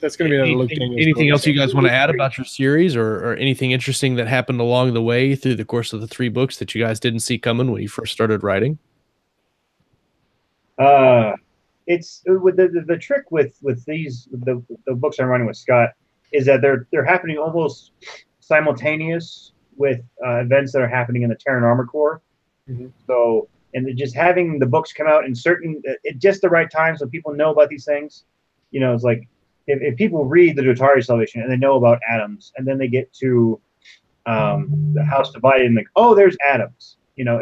That's going to be another Luke Daniels. Anything else you guys want to add about your series, or anything interesting that happened along the way through the course of the 3 books that you guys didn't see coming when you first started writing? It's with the trick with the books I'm writing with Scott is that they're happening almost simultaneous with events that are happening in the Terra Nova Corps. Mm-hmm. So, and just having the books come out in at just the right time so people know about these things. You know, it's like if people read the Dotari Salvation and they know about Adams, and then they get to the House Divided and like, oh, there's Adams. You know,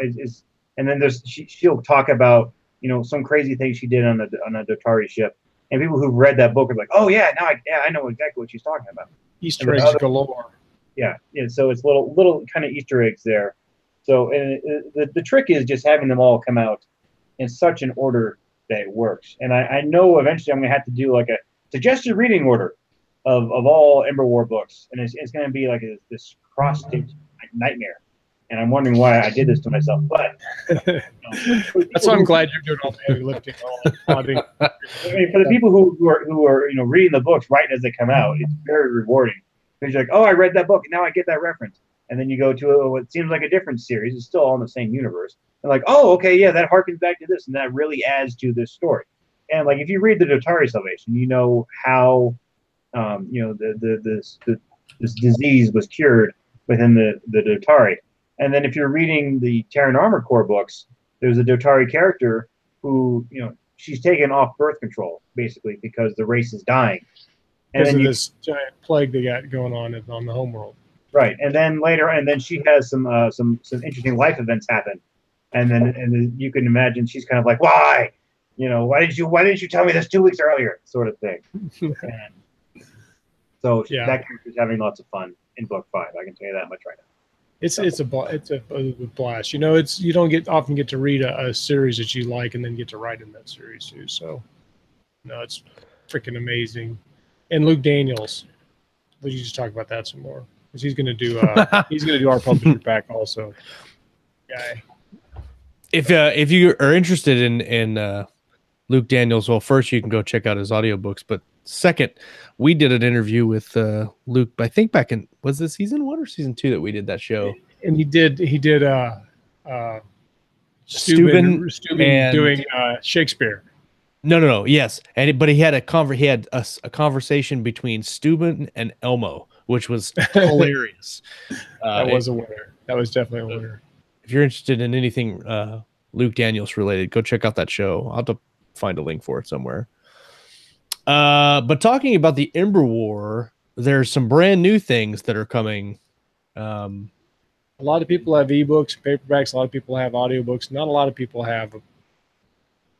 and then she'll talk about, you know, some crazy thing she did on a Dotari ship, and people who've read that book are like, oh yeah, now I know exactly what she's talking about. Easter eggs galore. Yeah. So it's little kind of Easter eggs there. So and the trick is just having them all come out in such an order that it works. And I know eventually I'm going to have to do like a suggested reading order of all Ember War books, and it's going to be like this cross-stitch nightmare. And I'm wondering why I did this to myself. But that's why I'm glad you're doing all the heavy lifting. I mean, for the people who are reading the books right as they come out, it's very rewarding. Because you're like, oh, I read that book, and now I get that reference. And then you go to what seems like a different series. It's still all in the same universe. And like, oh, okay, yeah, that harkens back to this, and that really adds to this story. And like, if you read the Dotari Salvation, you know how, this disease was cured within the Dotari. And then if you're reading the Terran Armor Corps books, there's a Dotari character who, you know, she's taken off birth control basically because the race is dying. And then this giant plague they got going on the homeworld. Right, and then she has some interesting life events happen, and then you can imagine she's kind of like, why, you know, why didn't you tell me this 2 weeks earlier, sort of thing. So that character's having lots of fun in book 5. I can tell you that much right now. It's a blast. You know, you don't often get to read a series that you like and then get to write in that series too. So, no, it's freaking amazing. And Luke Daniels, would you just talk about that some more? Because he's gonna do our publisher pack also. Guy. If you are interested in Luke Daniels, well, first you can go check out his audiobooks, but second, we did an interview with Luke, I think back in, was it season 1 or season 2 that we did that show? And he did Steuben doing Shakespeare. No. Yes, but he had a conversation between Steuben and Elmo, which was hilarious. That was a winner. That was definitely a winner. If you're interested in anything Luke Daniels related, go check out that show. I'll have to find a link for it somewhere. But talking about the Ember War, there's some brand new things that are coming. A lot of people have ebooks, paperbacks. A lot of people have audiobooks. Not a lot of people have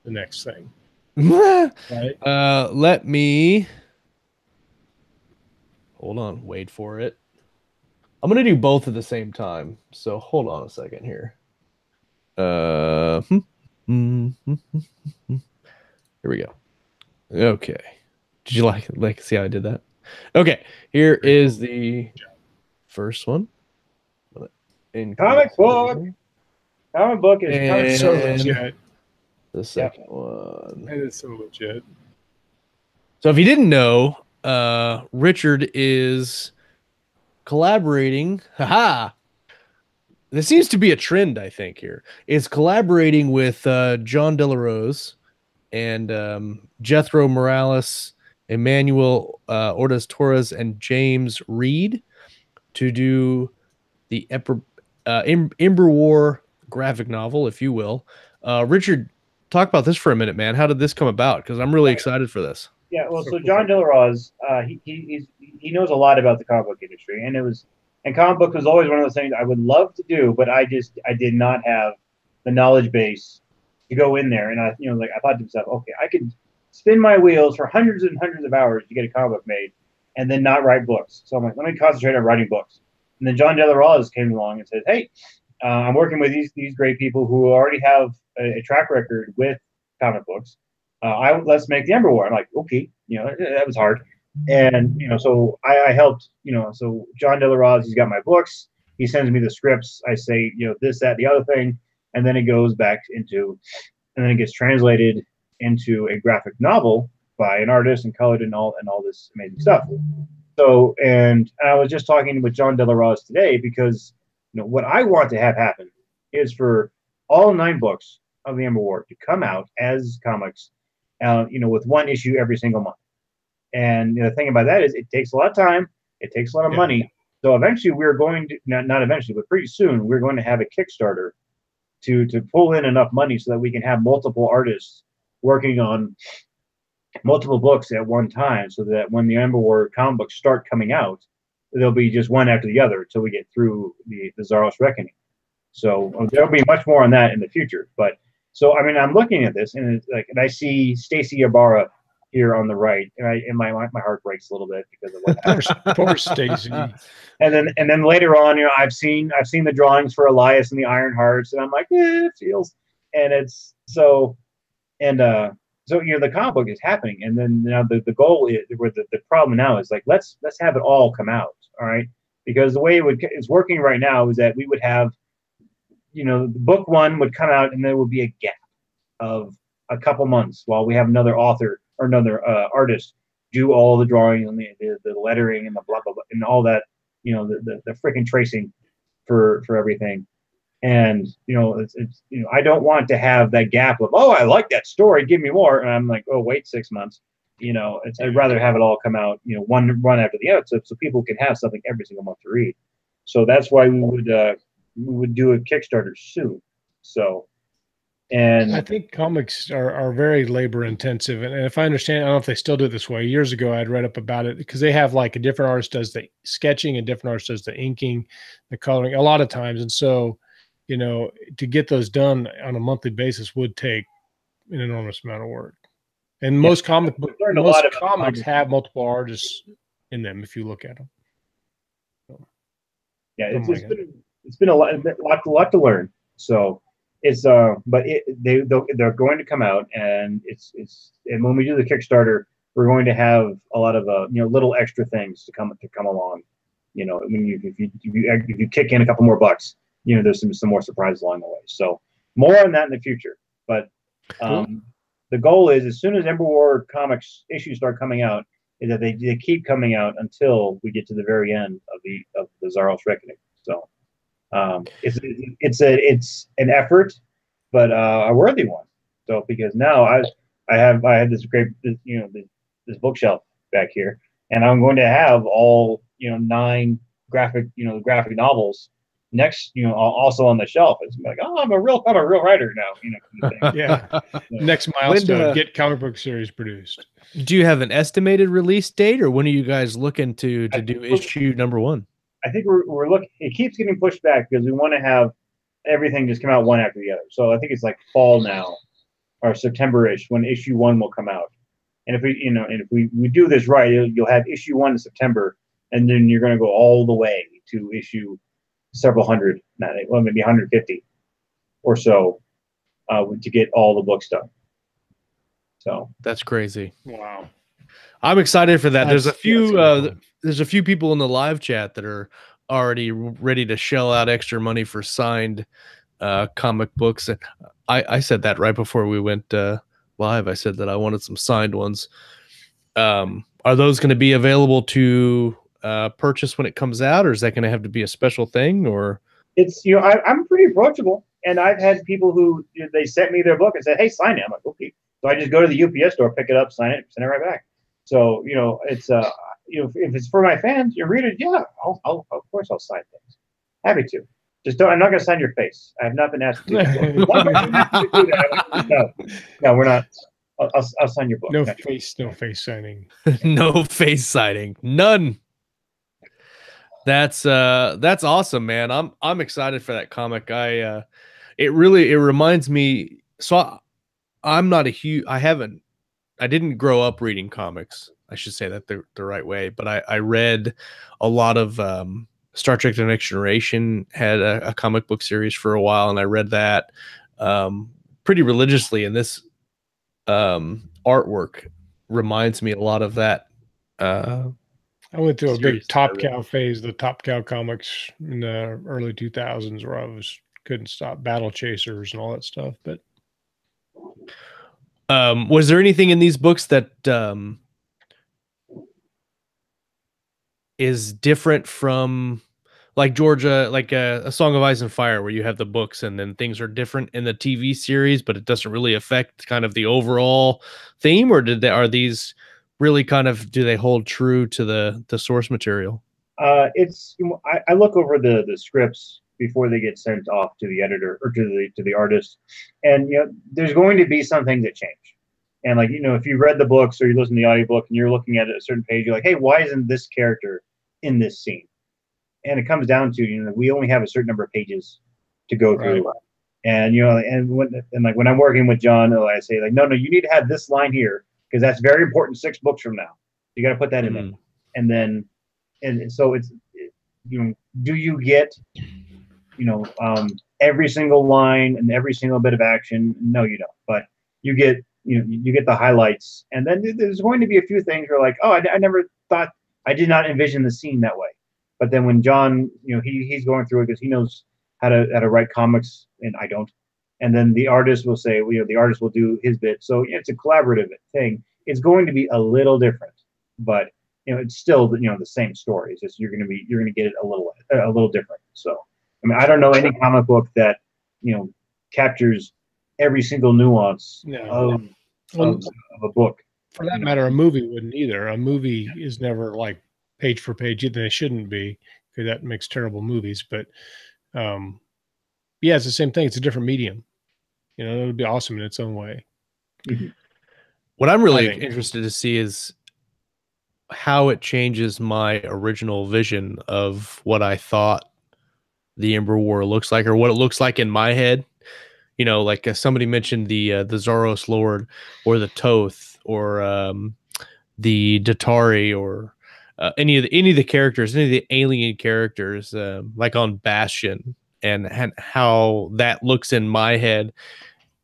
the next thing. Right? Let me Hold on, wait for it. I'm gonna do both at the same time, so hold on a second here. Here we go. Okay. Did you like see how I did that? Okay, here is the first one. Comic book. Comic book is and So legit. the second one. That is so legit. So if you didn't know, Richard is collaborating. Haha. There seems to be a trend, I think, here. Is collaborating with John Delarose and Jethro Morales, Emmanuel Ortiz Torres, and James Reed to do the Ember War graphic novel, if you will. Richard, talk about this for a minute, man. How did this come about? Because I'm really excited for this. Yeah, well, so John Delarose, he knows a lot about the comic book industry, and comic book was always one of those things I would love to do, but I did not have the knowledge base to go in there, and I thought to myself, okay, I could spin my wheels for hundreds and hundreds of hours to get a comic book made, and then not write books. So I'm like, let me concentrate on writing books. And then John Delarose came along and said, hey, I'm working with these great people who already have a track record with comic books. Let's make the Ember War. I'm like, okay, that was hard. And, so I helped, so John Delarose, he's got my books. He sends me the scripts. I say, this, that, the other thing. And then it goes back and then it gets translated into a graphic novel by an artist and colored and all this amazing stuff. So, and I was just talking with John Delarose today because, what I want to have happen is for all 9 books of the Ember War to come out as comics, with one issue every single month. And the thing about that is it takes a lot of time. It takes a lot of money. So eventually we're going to, not eventually, but pretty soon, we're going to have a Kickstarter to pull in enough money so that we can have multiple artists working on multiple books at one time, so that when the Ember War comic books start coming out, there'll be just one after the other until we get through the Zaros Reckoning. So there'll be much more on that in the future. But so, I mean, I'm looking at this and it's like, and I see Stacey Ybarra here on the right, and my heart breaks a little bit because of what happened. Poor Stacey. And then later on, I've seen the drawings for Elias and the Iron Hearts, and I'm like, it feels, and it's so, and so the comic book is happening, and then the goal is, where the problem now is like, let's have it all come out, all right? Because the way it's working right now is that we would have, book 1 would come out, and there would be a gap of a couple months while we have another author or another artist do all the drawing and the lettering and the blah blah blah and all that, the freaking tracing for everything. And it's I don't want to have that gap of, oh, I like that story, give me more, and I'm like, oh, wait 6 months. I'd rather have it all come out one run after the other, so people can have something every single month to read. So that's why we would do a Kickstarter soon. So. And I think comics are very labor intensive. And if I understand, I don't know if they still do it this way. Years ago, I'd read up about it because they have like a different artist does the sketching, a different artist does the inking, the coloring a lot of times. And so, to get those done on a monthly basis would take an enormous amount of work. And most comics have multiple artists in them if you look at them. So, yeah, it's been a lot to learn. So. It's but they're going to come out, and and when we do the Kickstarter, we're going to have a lot of little extra things to come along. If you kick in a couple more bucks, there's some more surprises along the way. So more on that in the future. But the goal is, as soon as Ember War comics issues start coming out, is that they keep coming out until we get to the very end of the Zaros Reckoning. So. It's an effort, but a worthy one. So because now I have this great this bookshelf back here, and I'm going to have all 9 graphic novels next also on the shelf. It's like, oh, I'm a real writer now. Kind of thing. Yeah. So, next milestone: get comic book series produced. Do you have an estimated release date, or when are you guys looking to do issue number 1? I think we're looking. It keeps getting pushed back because we want to have everything just come out one after the other. So I think it's like fall now, or September-ish, when issue 1 will come out. And if we do this right, you'll have issue 1 in September, and then you're going to go all the way to issue several hundred, well, maybe 150 or so, to get all the books done. So that's crazy. Wow. I'm excited for that. There's a That's few people in the live chat that are already ready to shell out extra money for signed comic books. And I said that right before we went live. I said that I wanted some signed ones. Are those going to be available to purchase when it comes out, or is that going to have to be a special thing? Or it's, I'm pretty approachable, and I've had people who they sent me their book and said, "Hey, sign it." I'm like, okay. So I just go to the UPS store, pick it up, sign it, send it right back. So it's if it's for my fans, your readers, yeah, I'll of course I'll sign things. Happy to. Just don't. I'm not going to sign your face. I have not been asked to do that. No, we're not. I'll sign your book. no face signing. no face signing, none. That's awesome, man. I'm excited for that comic. It reminds me. So I'm not a huge. I didn't grow up reading comics. I should say that the right way. But I read a lot of Star Trek: The Next Generation had a comic book series for a while, and I read that pretty religiously. And this artwork reminds me a lot of that. I went through a big Top Cow phase, the Top Cow comics in the early 2000s, where I couldn't stop Battle Chasers and all that stuff. But was there anything in these books that is different from, like Georgia, like a Song of Ice and Fire, where you have the books and then things are different in the TV series, but it doesn't really affect kind of the overall theme? Or are these really kind of, do they hold true to the source material? It's I look over the scripts before they get sent off to the editor or to the artist, and there's going to be some things that change. And like if you read the books or you listen to the audiobook and you're looking at a certain page, you're like, hey, why isn't this character in this scene? And it comes down to we only have a certain number of pages to go through, right. And when I'm working with John, I say like, no, you need to have this line here, because that's very important 6 books from now. You got to put that in there. And then, so it's, do you get, every single line and every single bit of action? No, you don't. But you get, you get the highlights. And then there's going to be a few things where like, oh, I never thought, I did not envision the scene that way. But then when John, he's going through it because he knows how to write comics, and I don't. And then the artist will say, the artist will do his bit. So it's a collaborative thing. It's going to be a little different, but it's still the same story. It's just you're going to get it a little different. So I mean, I don't know any comic book that captures every single nuance of a book. For that matter, a movie wouldn't either. A movie is never like page for page, and it shouldn't be, because that makes terrible movies. But yeah, it's the same thing. It's a different medium. It would be awesome in its own way. Mm-hmm. What I'm really interested to see is how it changes my original vision of what I thought the Ember War looks like, or what it looks like in my head. Like somebody mentioned the Zaros Lord, or the Toth, or the Datari, or any of the characters, any of the alien characters, like on Bastion, and how that looks in my head,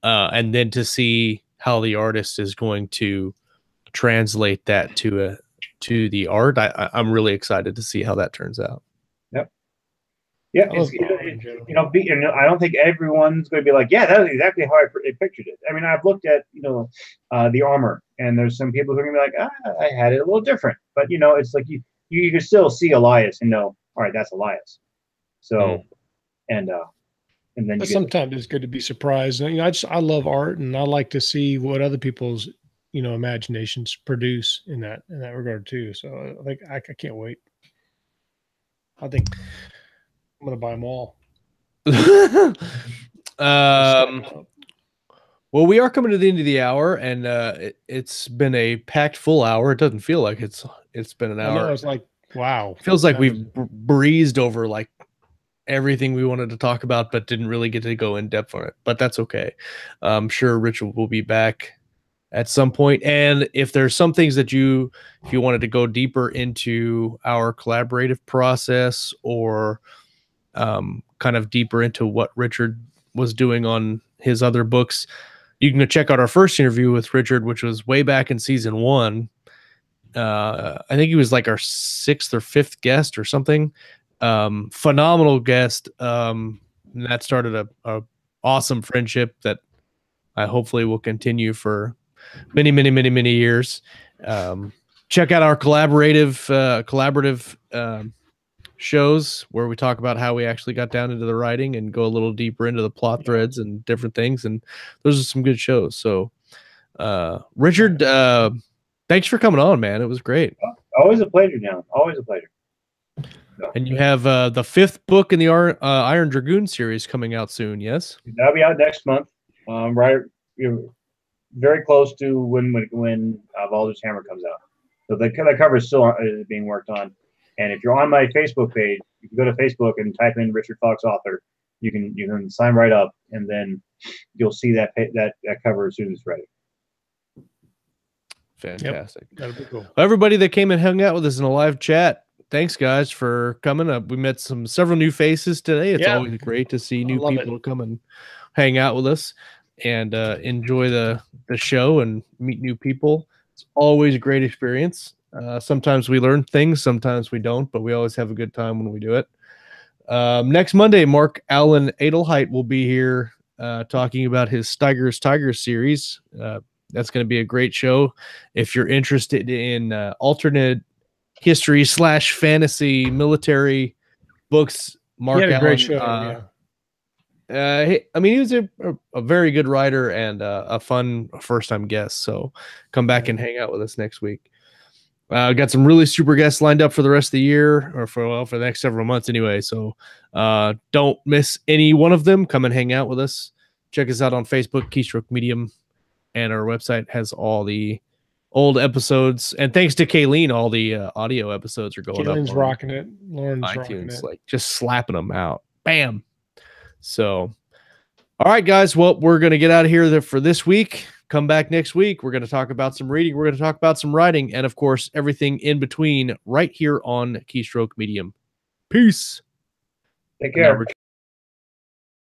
and then to see how the artist is going to translate that to the art. I'm really excited to see how that turns out. Yep. Yeah. I don't think everyone's going to be like, yeah, that was exactly how I pictured it. I mean, I've looked at, the armor, and there's some people who are going to be like, I had it a little different, but it's like you can still see Elias and know, all right, that's Elias. So, and then but sometimes it's good to be surprised. I love art, and I like to see what other people's imaginations produce in that regard too. So I can't wait. I think I'm gonna buy them all. Well, we are coming to the end of the hour, and it's been a packed full hour. It doesn't feel like it's been an hour. I know, it's like, wow. It feels like we've breezed over like everything we wanted to talk about, but didn't really get to go in depth on it. But that's okay. I'm sure Rich will be back at some point. And if there's some things that if you wanted to go deeper into our collaborative process, or kind of deeper into what Richard was doing on his other books, you can go check out our first interview with Richard, which was way back in season 1. I think he was like our 6th or 5th guest or something. Phenomenal guest. And that started a awesome friendship that I hopefully will continue for many, many, many, many years. Check out our collaborative shows where we talk about how we actually got down into the writing and go a little deeper into the plot threads and different things. And those are some good shows. So, Richard, thanks for coming on, man. It was great. Always a pleasure, John. Always a pleasure. So. And you have the 5th book in the Iron Dragoon series coming out soon, yes? That'll be out next month. Right, very close to when Baldur's Hammer comes out. So the cover is still being worked on. And if you're on my Facebook page, you can go to Facebook and type in Richard Fox author. You can sign right up, and then you'll see that cover as soon as it's ready. Fantastic. Yep, that'll be cool. Well, everybody that came and hung out with us in a live chat, thanks guys for coming up. We met several new faces today. It's always great to see new people come and hang out with us and enjoy the show and meet new people. It's always a great experience. Sometimes we learn things, sometimes we don't, but we always have a good time when we do it. Next Monday, Mark Allen Adelheit will be here talking about his Steiger's Tigers series. That's going to be a great show. If you're interested in alternate history / fantasy military books, Mark Allen, a great show. I mean, he was a very good writer and a fun first-time guest. So come back and hang out with us next week. Got some really super guests lined up for the rest of the year, or for the next several months anyway. So don't miss any one of them. Come and hang out with us. Check us out on Facebook, Keystroke Medium, and our website has all the old episodes. And thanks to Kayleen, all the audio episodes are going up. Kayleen's rocking it. Lauren's iTunes, rocking it. like just slapping them out. Bam. So, all right, guys. Well, we're going to get out of here for this week. Come back next week. We're going to talk about some reading. We're going to talk about some writing. And, of course, everything in between right here on Keystroke Medium. Peace. Take care.